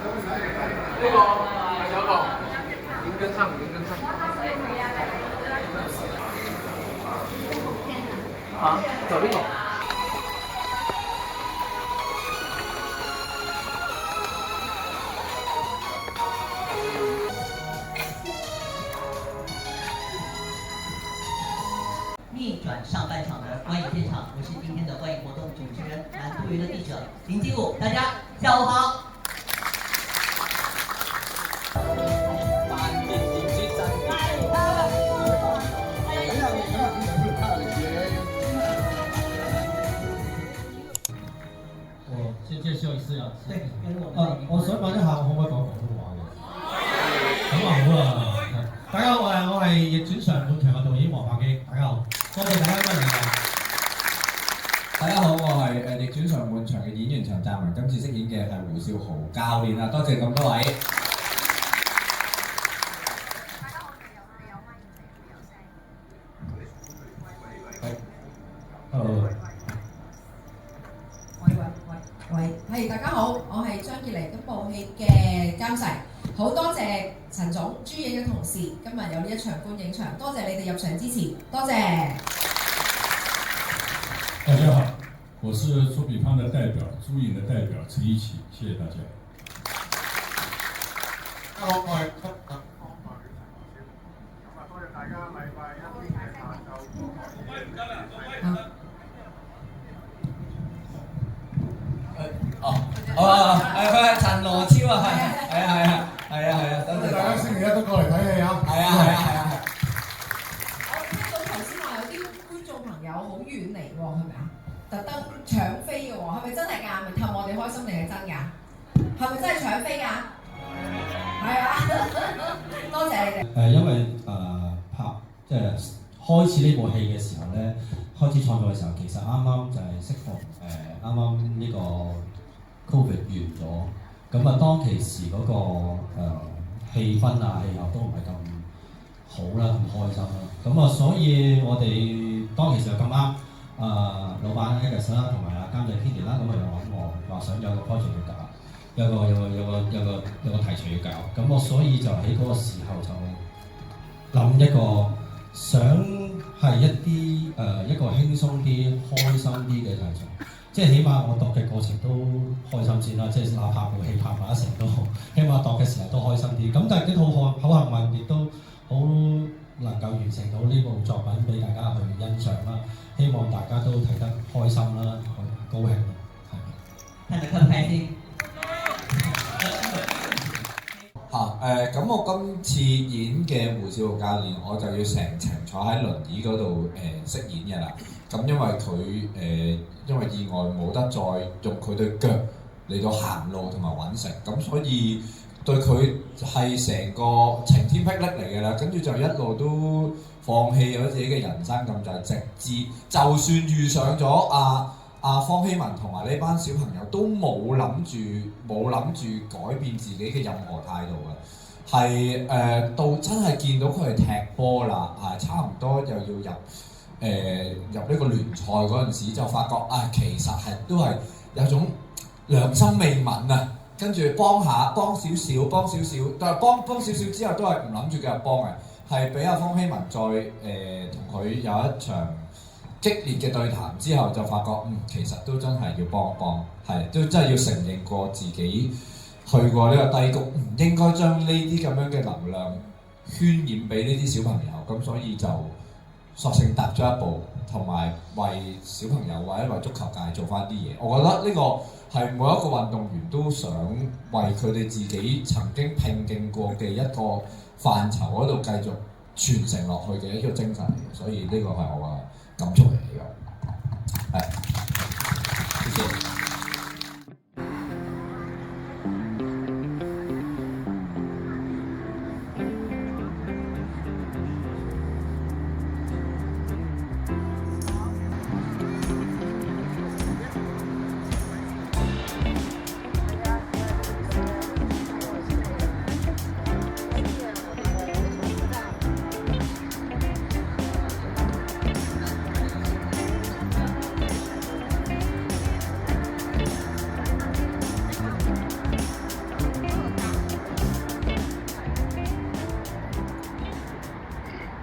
呢個有個認真唱，認真唱。啊，走呢個。逆转上半场的观影现场，我是今天的观影活动主持人，南都娱乐记者林金武，大家下午好。我先介紹一下，對，我想問一下，我可唔可以講廣東話嘅？咁啊好啊！大家好，我係逆轉上半場嘅導演黃柏基，大家好，多謝大家歡迎啊！大家好，我係逆轉上半場嘅演員陳湛文，今次飾演嘅係胡少豪教練啊！多謝咁多位。喂，大家好，我係張潔玲，咁部戲嘅監製，好多謝陳總、朱影嘅同事，今日有呢一場觀影場，多謝你哋入場支持，多謝。大家好，我是朱比方的代表，朱影的代表陳一奇，謝謝大家。我係多謝大家禮拜一嘅下晝。陳羅超啊，係，多謝大家星期一都過嚟睇戲啊！係。我聽到頭先話有啲觀眾朋友好遠嚟喎，係咪啊？特登搶飛嘅喎，係咪真係㗎？咪氹我哋開心定係真㗎？係咪真係搶飛㗎？係啊，多謝你哋。因為即係開始呢部戲嘅時候咧，開始創作嘅時候，其實啱啱就係適逢啱啱呢個 Covid 完咗，咁啊當其時嗰個氣氛啊氣候都唔係咁好啦，咁開心啦，咁啊所以我哋當其時就咁啱老闆 Agus 啦，同埋監製 Kenny 啦，咁啊又揾我話想有個 project 要搞，有個題材要搞，咁我所以就喺嗰個時候就諗一個想係一個輕鬆啲、開心啲嘅題材。即係起碼我度嘅過程都開心先啦，即係哪怕部戲拍埋一成都好，起碼度嘅時候都開心啲。咁但係呢套好幸運，亦都好能夠完成到呢部作品俾大家去欣賞啦。希望大家都睇得開心啦，高興啦，係。睇得開心。咁我今次演嘅胡少豪教練，我就要成程坐喺輪椅嗰度飾演嘅啦。咁因為佢因為意外冇得再用佢對腳嚟到行路同埋揾食，咁所以對佢係成個晴天霹靂嚟嘅啦。跟住就一路都放棄咗自己嘅人生咁滯，直至就算遇上咗方希文同埋呢班小朋友，都冇諗住改變自己嘅任何態度嘅，係到真係見到佢係踢波啦，差唔多又要入呢個聯賽嗰陣時，就發覺其實係都係有種良心未泯啊，跟住幫少少，但係幫少少之後都係唔諗住繼續幫嘅，係俾方希文再同佢有一場激烈嘅對談之後，就發覺其實都真係要幫一幫，係都真係要承認過自己去過呢個低谷，唔應該將呢啲咁樣嘅能量渲染俾呢啲小朋友，咁所以就索性踏咗一步，同埋為小朋友或者為足球界做翻啲嘢。我覺得呢個係每一個運動員都想為佢哋自己曾經拼勁過嘅一個範疇嗰度繼續傳承落去嘅一個精神嚟嘅，所以呢個係我嘅感觸嚟嘅。係，謝謝。